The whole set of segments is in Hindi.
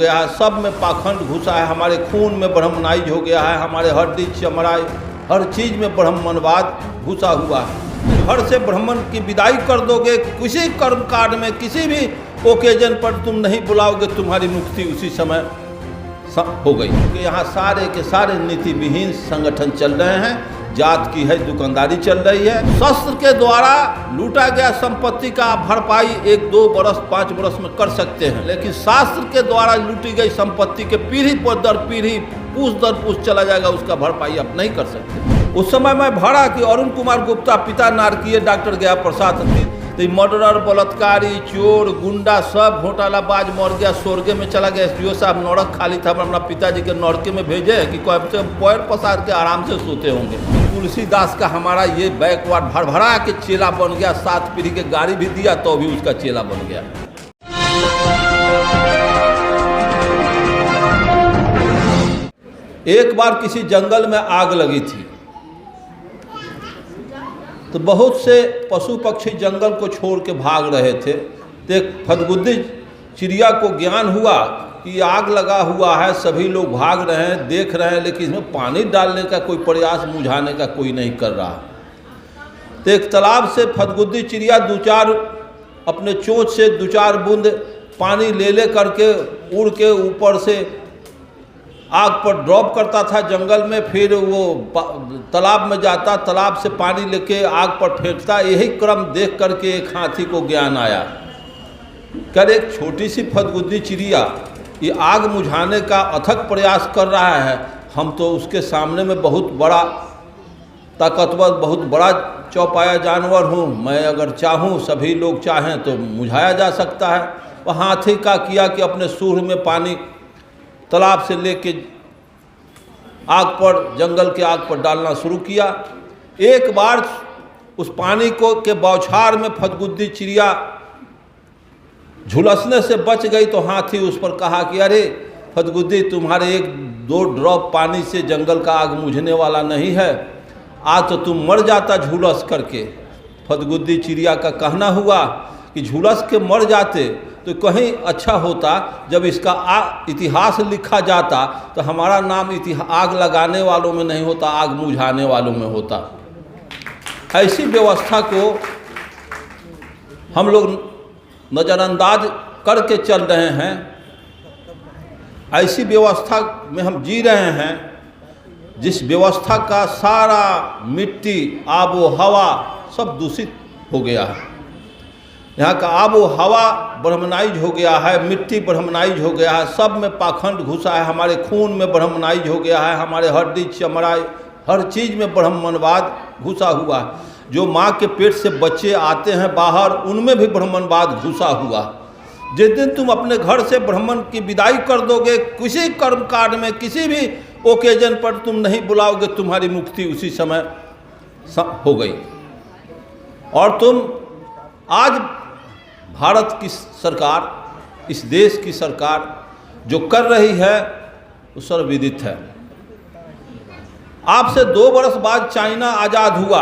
गया है, सब में पाखंड घुसा है, हमारे खून में ब्राह्मणाइज हो गया है, हमारे हड्डी चमड़ा हर चीज़ में ब्राह्मणवाद घुसा हुआ है। घर से ब्राह्मण की विदाई कर दोगे, किसी कर्म कांड में किसी भी ओकेजन पर तुम नहीं बुलाओगे, तुम्हारी मुक्ति उसी समय हो गई। कि यहाँ सारे के सारे नीति विहीन संगठन चल रहे हैं, जात की है दुकानदारी चल रही है। शस्त्र के द्वारा लूटा गया संपत्ति का भरपाई 1, 2 बरस 5 बरस में कर सकते हैं, लेकिन शास्त्र के द्वारा लूटी गई संपत्ति के पीढ़ी पर दर पीढ़ी पूछ दर पूछ चला जाएगा, उसका भरपाई आप नहीं कर सकते। उस समय मैं भरा कि अरुण कुमार गुप्ता पिता नारकीय डॉक्टर गया प्रसाद तो मर्डरर, बलात्कारी, चोर, गुंडा सब घोटालाबाज मर गया, स्वर्ग में चला गया। एसपीओ साहब नौरक खाली था, अपना पिताजी के नौरके में भेजे कि पैर पसार के आराम से सोते होंगे। तुलसीदास का हमारा ये बैकवर्ड भरभरा के चेला बन गया, 7 पीढ़ी के गाड़ी भी दिया तो भी उसका चेला बन गया। एक बार किसी जंगल में आग लगी थी तो बहुत से पशु पक्षी जंगल को छोड़ के भाग रहे थे, तो एक फदगुद्दी चिड़िया को ज्ञान हुआ कि आग लगा हुआ है, सभी लोग भाग रहे हैं, देख रहे हैं, लेकिन इसमें पानी डालने का कोई प्रयास बुझाने का कोई नहीं कर रहा। तो एक तालाब से फदगुद्दी चिड़िया 2-4 अपने चोंच से 2-4 बूंद पानी ले करके उड़ के ऊपर से आग पर ड्रॉप करता था जंगल में, फिर वो तालाब में जाता, तालाब से पानी लेके आग पर फेंकता। यही क्रम देख करके एक हाथी को ज्ञान आया, कर एक छोटी सी फदगुद्दी चिड़िया ये आग बुझाने का अथक प्रयास कर रहा है, हम तो उसके सामने में बहुत बड़ा ताकतवर, बहुत बड़ा चौपाया जानवर हूँ, मैं अगर चाहूँ, सभी लोग चाहें तो बुझाया जा सकता है। वह हाथी का किया कि अपने सूंड में पानी तालाब से लेके आग पर, जंगल के आग पर डालना शुरू किया। एक बार उस पानी को के बौछार में फदगुद्दी चिड़िया झुलसने से बच गई तो हाथी उस पर कहा कि अरे फदगुद्दी, तुम्हारे 1-2 ड्रॉप पानी से जंगल का आग बुझने वाला नहीं है, आज तो तुम मर जाता झुलस करके। फदगुद्दी चिड़िया का कहना हुआ कि झुलस के मर जाते तो कहीं अच्छा होता, जब इसका इतिहास लिखा जाता तो हमारा नाम आग लगाने वालों में नहीं होता, आग बुझाने वालों में होता। ऐसी व्यवस्था को हम लोग नज़रअंदाज करके चल रहे हैं, ऐसी व्यवस्था में हम जी रहे हैं जिस व्यवस्था का सारा मिट्टी, आबो हवा सब दूषित हो गया है। यहाँ का आबो हवा ब्राह्मणाइज हो गया है, मिट्टी ब्राह्मणाइज हो गया है, सब में पाखंड घुसा है, हमारे खून में ब्राह्मणाइज हो गया है, हमारे हड्डी चमड़ा हर चीज़ में ब्राह्मणवाद घुसा हुआ है। जो माँ के पेट से बच्चे आते हैं बाहर, उनमें भी ब्राह्मणवाद घुसा हुआ। जिस दिन तुम अपने घर से ब्राह्मण की विदाई कर दोगे, किसी कर्म कांड में किसी भी ओकेजन पर तुम नहीं बुलाओगे, तुम्हारी मुक्ति उसी समय हो गई। और तुम आज भारत की सरकार, इस देश की सरकार जो कर रही है वो सर्वविदित है। आपसे 2 बरस बाद चाइना आज़ाद हुआ,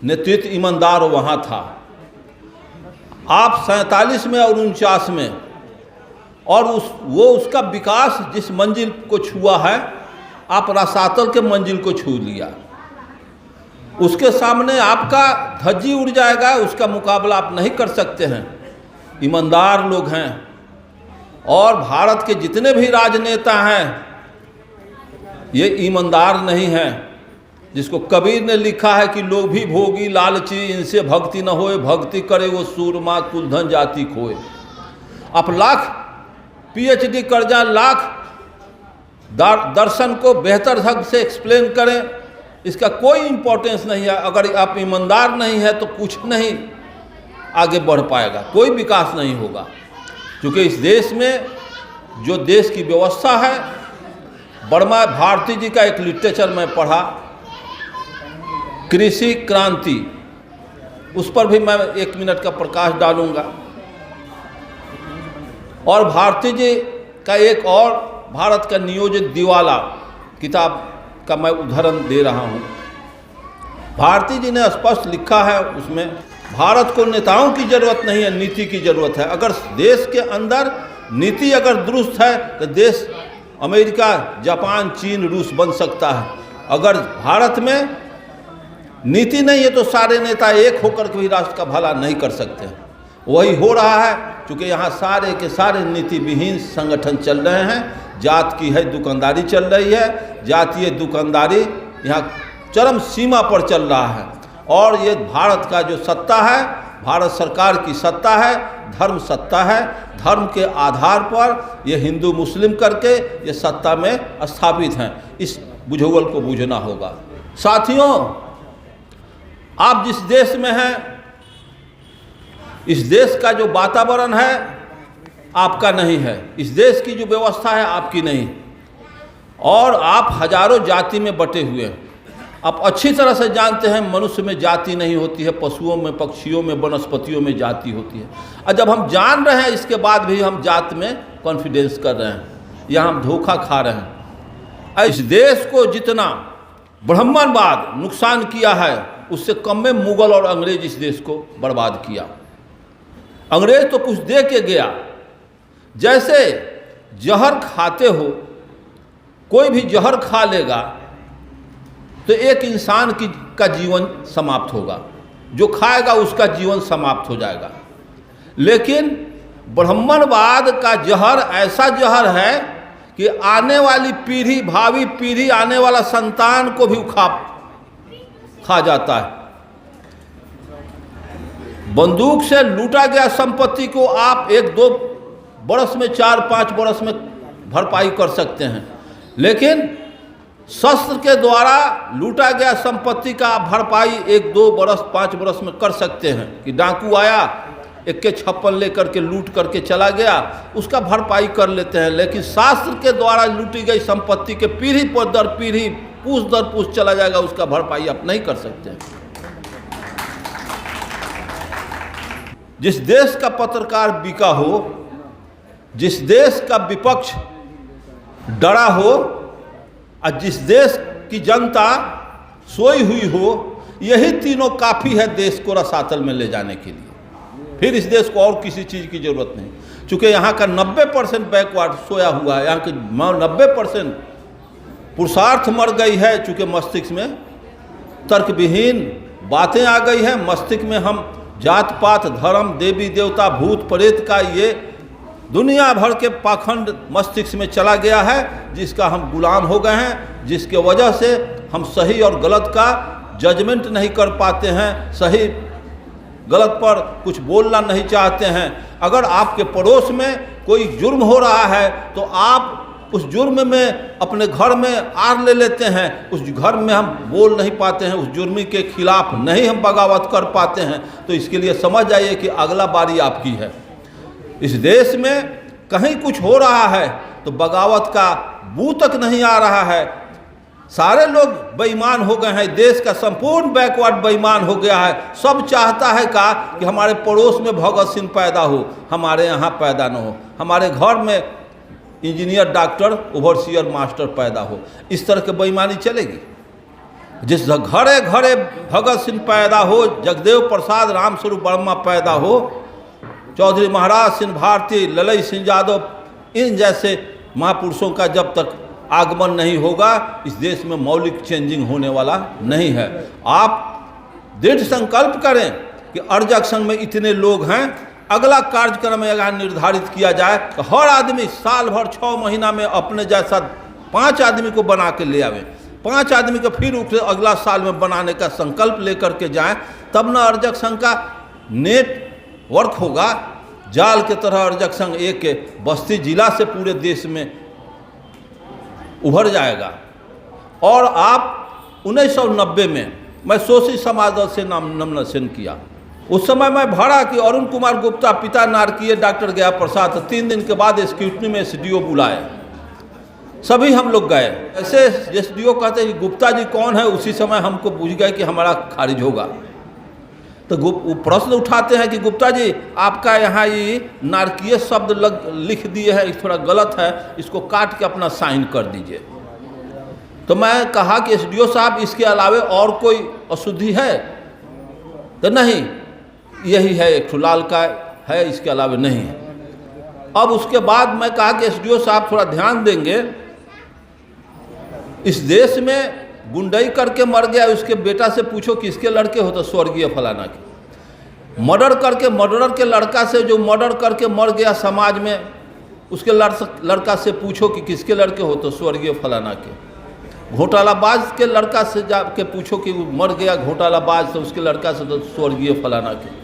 नेतृत्व ईमानदार वहाँ था। आप 47 में और 49 में, और उसका विकास जिस मंजिल को छुआ है, आप रसातल के मंजिल को छू लिया। उसके सामने आपका धज्जी उड़ जाएगा, उसका मुकाबला आप नहीं कर सकते हैं। ईमानदार लोग हैं, और भारत के जितने भी राजनेता हैं ये ईमानदार नहीं हैं। जिसको कबीर ने लिखा है कि लोग भी भोगी लालची, इनसे भक्ति न होए, भक्ति करे वो सूरमा, कुलधन जाति खोए। आप लाख PhD कर जाए, लाख दर्शन को बेहतर ढंग से एक्सप्लेन करें, इसका कोई इम्पोर्टेंस नहीं है। अगर आप ईमानदार नहीं है तो कुछ नहीं आगे बढ़ पाएगा, कोई विकास नहीं होगा। क्योंकि इस देश में जो देश की व्यवस्था है, वर्मा भारती जी का एक लिटरेचर मैं पढ़ा, कृषि क्रांति, उस पर भी मैं 1 मिनट का प्रकाश डालूंगा। और भारती जी का एक और भारत का नियोजित दिवाला किताब का मैं उदाहरण दे रहा हूँ। भारती जी ने स्पष्ट लिखा है उसमें, भारत को नेताओं की ज़रूरत नहीं है, नीति की ज़रूरत है। अगर देश के अंदर नीति अगर दुरुस्त है तो देश अमेरिका, जापान, चीन, रूस बन सकता है। अगर भारत में नीति नहीं है तो सारे नेता एक होकर के भी राष्ट्र का भला नहीं कर सकते। वही हो रहा है, क्योंकि यहाँ सारे के सारे नीति विहीन संगठन चल रहे हैं। जात की है दुकानदारी चल रही है, जातीय दुकानदारी यहाँ चरम सीमा पर चल रहा है। और ये भारत का जो सत्ता है, भारत सरकार की सत्ता है, धर्म सत्ता है। धर्म के आधार पर ये हिंदू मुस्लिम करके ये सत्ता में स्थापित हैं। इस बुझौल को बूझना होगा। साथियों, आप जिस देश में हैं, इस देश का जो वातावरण है आपका नहीं है, इस देश की जो व्यवस्था है आपकी नहीं, और आप हजारों जाति में बटे हुए हैं। आप अच्छी तरह से जानते हैं मनुष्य में जाति नहीं होती है, पशुओं में, पक्षियों में, वनस्पतियों में जाति होती है। और जब हम जान रहे हैं इसके बाद भी हम जात में कॉन्फिडेंस कर रहे हैं, या हम धोखा खा रहे हैं। इस देश को जितना ब्राह्मणवाद नुकसान किया है उससे कम में मुगल और अंग्रेज इस देश को बर्बाद किया। अंग्रेज तो कुछ दे के गया। जैसे जहर खाते हो, कोई भी जहर खा लेगा तो एक इंसान का जीवन समाप्त होगा, जो खाएगा उसका जीवन समाप्त हो जाएगा। लेकिन ब्राह्मणवाद का जहर ऐसा जहर है कि आने वाली पीढ़ी, भावी पीढ़ी, आने वाला संतान को भी खा जाता है। बंदूक से लूटा गया संपत्ति को आप 1-2 बरस में, 4-5 बरस में भरपाई कर सकते हैं, लेकिन शस्त्र के द्वारा लूटा गया संपत्ति का भरपाई 1-2 बरस, 5 बरस में कर सकते हैं। कि डाकू आया, AK-56 लेकर के लूट करके चला गया, उसका भरपाई कर लेते हैं। लेकिन शास्त्र के द्वारा लूटी गई संपत्ति के पीढ़ी पर दर पीढ़ी, पूछ दर पूछ चला जाएगा, उसका भरपाई आप नहीं कर सकते हैं। जिस देश का पत्रकार बिका हो, जिस देश का विपक्ष डरा हो, और जिस देश की जनता सोई हुई हो, यही तीनों काफ़ी है देश को रसातल में ले जाने के लिए। फिर इस देश को और किसी चीज़ की ज़रूरत नहीं, चूँकि यहाँ का 90% बैकवर्ड सोया हुआ है। यहाँ के 90% पुरुषार्थ मर गई है, चूँकि मस्तिष्क में तर्कविहीन बातें आ गई हैं। मस्तिष्क में हम जात पात, धर्म, देवी देवता, भूत प्रेत का ये दुनिया भर के पाखंड मस्तिष्क में चला गया है, जिसका हम गुलाम हो गए हैं, जिसके वजह से हम सही और गलत का जजमेंट नहीं कर पाते हैं, सही गलत पर कुछ बोलना नहीं चाहते हैं। अगर आपके पड़ोस में कोई जुर्म हो रहा है तो आप उस जुर्म में अपने घर में आड़ ले लेते हैं, उस घर में हम बोल नहीं पाते हैं, उस जुर्मी के खिलाफ नहीं हम बगावत कर पाते हैं। तो इसके लिए समझ जाइए कि अगला बारी आपकी है। इस देश में कहीं कुछ हो रहा है तो बगावत का बू तक नहीं आ रहा है। सारे लोग बेईमान हो गए हैं, देश का संपूर्ण बैकवर्ड बेईमान हो गया है। सब चाहता है कि हमारे पड़ोस में भगत सिंह पैदा हो, हमारे यहाँ पैदा न हो, हमारे घर में इंजीनियर, डॉक्टर, ओवरसियर, मास्टर पैदा हो। इस तरह की बेईमानी चलेगी? जिस घरे घरे भगत सिंह पैदा हो, जगदेव प्रसाद, रामस्वरूप वर्मा पैदा हो, चौधरी महाराज सिंह भारती, ललई सिंह यादव, इन जैसे महापुरुषों का जब तक आगमन नहीं होगा, इस देश में मौलिक चेंजिंग होने वाला नहीं है। आप दृढ़ संकल्प करें कि अर्जक संघ में इतने लोग हैं, अगला कार्यक्रम अगर निर्धारित किया जाए तो हर आदमी साल भर 6 महीना में अपने जैसा 5 आदमी को बना के ले आवे, 5 आदमी को फिर उसे अगला साल में बनाने का संकल्प लेकर के जाएं, तब न अर्जक संघ का नेटवर्क होगा। जाल के तरह अर्जक संघ एक बस्ती जिला से पूरे देश में उभर जाएगा। और आप 1990 में मैं शोषित समाज से नामनिर्देशन किया। उस समय मैं भाड़ा की अरुण कुमार गुप्ता, पिता नारकीय डॉक्टर गया प्रसाद, 3 दिन के बाद स्क्रूटनी में SDO बुलाए, सभी हम लोग गए। ऐसे SDO कहते हैं कि गुप्ता जी कौन है, उसी समय हमको बुझ गए कि हमारा खारिज होगा। तो वो प्रश्न उठाते हैं कि गुप्ता जी आपका यहाँ ये नारकीय शब्द लिख दिए हैं, थोड़ा गलत है, इसको काट के अपना साइन कर दीजिए। तो मैं कहा कि SDO साहब इसके अलावे और कोई अशुद्धि है? तो नहीं, यही है, एक लाल का है, इसके अलावा नहीं है। अब उसके बाद मैं कहा कि एसडीओ साहब थोड़ा ध्यान देंगे, इस देश में गुंडई करके मर गया, उसके बेटा से पूछो किसके लड़के हो, तो स्वर्गीय फलाना के। मर्डर करके, मर्डरर के लड़का से जो मर्डर करके मर गया समाज में, उसके लड़का से पूछो कि किसके लड़के हो, तो स्वर्गीय फलाना के। घोटालाबाज के लड़का से जाके पूछो कि वो मर गया घोटालाबाज, तो उसके लड़का से तो स्वर्गीय फलाना के।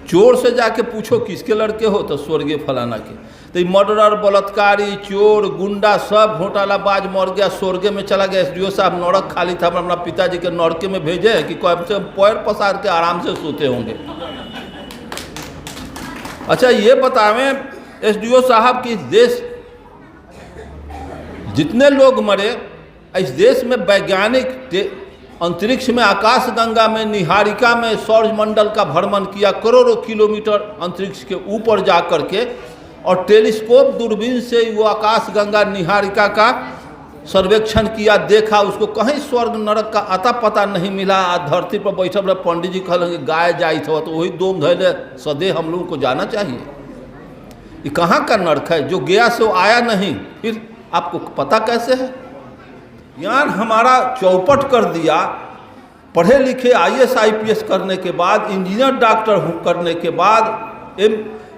चोर से जाके पूछो किसके लड़के हो, तो स्वर्गीय फलाना के। तो ये मर्डरर, बलात्कारी, चोर, गुंडा सब घोटालाबाज मर गया, स्वर्ग में चला गया। एसडीओ साहब नौरक खाली था, अपना पिताजी के नौरके में भेजे कि कम से पैर पसार के आराम से सोते होंगे। अच्छा ये बतावें एसडीओ साहब कि इस देश जितने लोग मरे, इस देश में वैज्ञानिक अंतरिक्ष में, आकाश गंगा में, निहारिका में सौरमंडल का भ्रमण किया, करोड़ों किलोमीटर अंतरिक्ष के ऊपर जा कर के, और टेलीस्कोप दूरबीन से वो आकाश गंगा निहारिका का सर्वेक्षण किया, देखा, उसको कहीं स्वर्ग नरक का अता पता नहीं मिला। धरती पर बैठल रहे पंडित जी कहलेंगे गाय जाई था, तो वही दोम धैले सदे हम लोगों को जाना चाहिए। ये कहाँ का नरक है, जो गया से वो आया नहीं, फिर आपको पता कैसे है? ज्ञान हमारा चौपट कर दिया। पढ़े लिखे आईएएस आईपीएस करने के बाद, इंजीनियर डॉक्टर करने के बाद,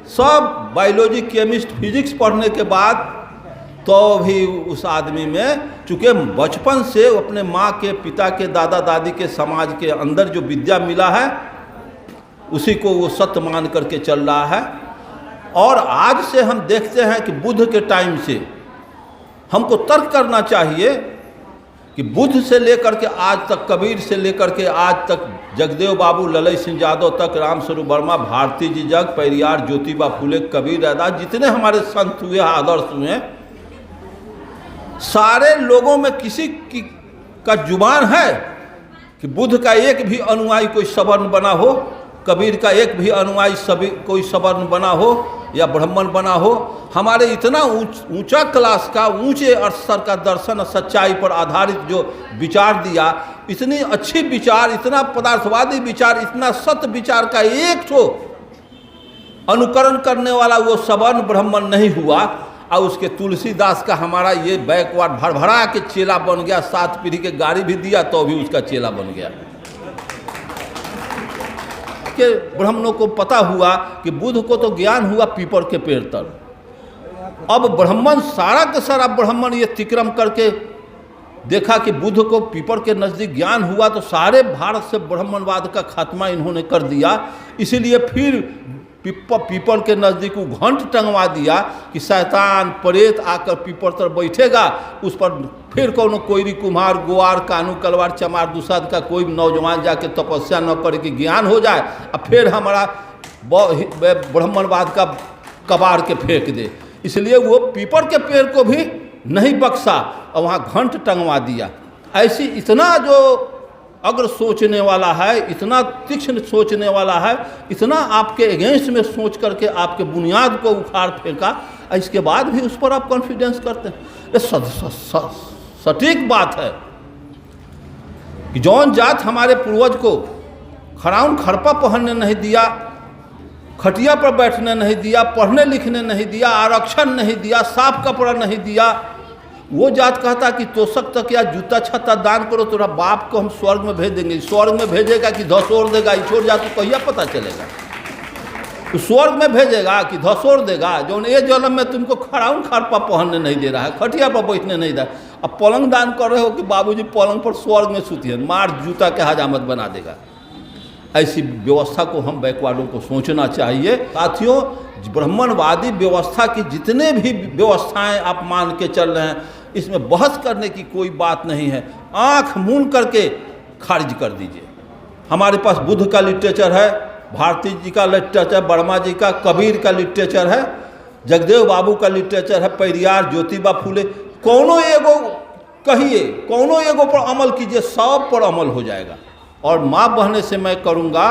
सब बायोलॉजी, केमिस्ट, फिजिक्स पढ़ने के बाद, तो भी उस आदमी में चूँकि बचपन से अपने माँ के, पिता के, दादा दादी के, समाज के अंदर जो विद्या मिला है उसी को वो सत्य मान करके चल रहा है। और आज से हम देखते हैं कि बुद्ध के टाइम से हमको तर्क करना चाहिए कि बुद्ध से लेकर के आज तक, कबीर से लेकर के आज तक, जगदेव बाबू, ललई सिंह यादव तक, रामस्वरूप वर्मा, भारती जी जग, पेरियार, ज्योतिबा फुले, कबीर रैदास, जितने हमारे संत हुए, आदर्श हुए, सारे लोगों में किसी की का जुबान है कि बुद्ध का एक भी अनुयायी कोई सवर्ण बना हो, कबीर का एक भी अनुयायी सभी कोई सवर्ण बना हो या ब्राह्मण बना हो। हमारे इतना ऊंचा क्लास का, ऊंचे स्तर का दर्शन और सच्चाई पर आधारित जो विचार दिया, इतनी अच्छी विचार, इतना पदार्थवादी विचार, इतना सत्य विचार का एक तो अनुकरण करने वाला वो सवर्ण ब्राह्मण नहीं हुआ। और उसके तुलसीदास का हमारा ये बैकवर्ड भरभरा के चेला बन गया, 7 पीढ़ी के गाड़ी भी दिया तो भी उसका चेला बन गया। के ब्राह्मणों को पता हुआ कि बुद्ध को तो ज्ञान हुआ पीपल के पेड़ तर। अब ब्राह्मण सारा के सारा ब्राह्मण ये तिक्रम करके देखा कि बुद्ध को पीपल के नज़दीक ज्ञान हुआ, तो सारे भारत से ब्राह्मणवाद का खात्मा इन्होंने कर दिया। इसीलिए फिर पीपल के नज़दीक वो घंट टंगवा दिया कि शैतान प्रेत आकर पीपल तर बैठेगा, उस पर फिर कोनो कोयरी कुम्हार, गुआर, कानू, कलवार, चमार, दुसाद का कोई नौजवान जाके तपस्या न करे कि ज्ञान हो जाए, और फिर हमारा ब्राह्मणवाद का कबाड़ के फेंक दे। इसलिए वो पीपल के पेड़ को भी नहीं बख्शा और वहाँ घंट टंगवा दिया। ऐसी इतना जो अग्र सोचने वाला है, इतना तीक्ष्ण सोचने वाला है, इतना आपके अगेंस्ट में सोच करके आपके बुनियाद को उखाड़ फेंका, इसके बाद भी उस पर आप कॉन्फिडेंस करते हैं। ये सटीक बात है कि जौन जात हमारे पूर्वज को खड़ाउन खरपा पहनने नहीं दिया, खटिया पर बैठने नहीं दिया, पढ़ने लिखने नहीं दिया, आरक्षण नहीं दिया, साफ कपड़ा नहीं दिया, वो जात कहता कि तोशक तक या जूता छत्ता दान करो, तेरा बाप को हम स्वर्ग में भेज देंगे। स्वर्ग में भेजेगा कि धसोड़ देगा, छोड़ जा तो कहिया पता चलेगा। तो स्वर्ग में भेजेगा कि धसोड़ देगा, जो ये जन्म में तुमको खड़ाउन खरपा पहनने नहीं दे रहा है, खटिया पर बैठने नहीं दे रहा है। अब पलंग दान कर रहे हो कि बाबूजी पलंग पर स्वर्ग में सूतिए, मार जूता के हजामत बना देगा। ऐसी व्यवस्था को हम बैकवर्डों को सोचना चाहिए। साथियों, ब्राह्मणवादी व्यवस्था की जितने भी व्यवस्थाएं आप मान के चल रहे हैं, इसमें बहस करने की कोई बात नहीं है। आंख मूंद करके खारिज कर दीजिए। हमारे पास बुद्ध का लिटरेचर है, भारती जी का लिटरेचर, वर्मा जी का, कबीर का लिटरेचर है, जगदेव बाबू का लिटरेचर है, पेरियार, ज्योतिबा फुले। कौनो एगो कहिए, कौनो एगो पर अमल कीजिए, सब पर अमल हो जाएगा। और माँ बहने से मैं करूँगा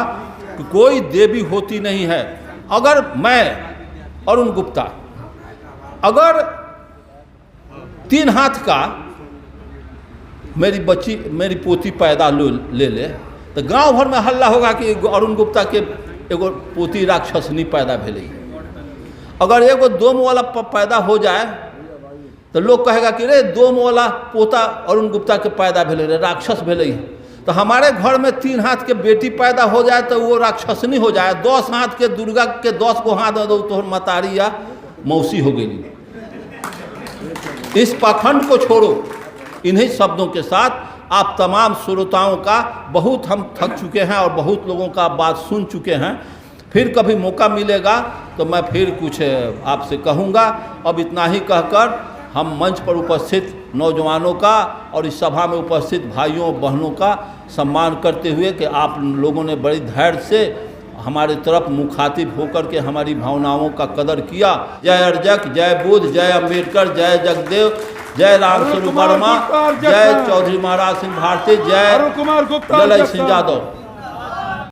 कि कोई देवी होती नहीं है। अगर मैं अरुण गुप्ता अगर 3 हाथ का मेरी पोती पैदा ले ले तो गांव भर में हल्ला होगा कि अरुण गुप्ता के एगो पोती राक्षसनी पैदा भेलै। अगर एगो दोम वाला पैदा हो जाए तो लोग कहेगा कि रे दोम वाला पोता अरुण गुप्ता के पैदा भेले रे, राक्षस भेले। तो हमारे घर में 3 हाथ के बेटी पैदा हो जाए तो वो राक्षसनी हो जाए। 10 हाथ के दुर्गा के 10 को हाथ दे दो तो मतारी या मौसी हो गई। इस पाखंड को छोड़ो। इन्हीं शब्दों के साथ आप तमाम श्रोताओं का बहुत हम थक चुके हैं और बहुत लोगों का बात सुन चुके हैं। फिर कभी मौका मिलेगा तो मैं फिर कुछ आपसे कहूँगा। अब इतना ही कहकर हम मंच पर उपस्थित नौजवानों का और इस सभा में उपस्थित भाइयों बहनों का सम्मान करते हुए कि आप लोगों ने बड़ी धैर्य से हमारे तरफ मुखातिब होकर के हमारी भावनाओं का कदर किया। जय अर्जक, जय बुद्ध, जय अम्बेडकर, जय जगदेव, जय रामस्वरूप वर्मा, जय चौधरी महाराज सिंह भारती, जय ललित सिंह यादव।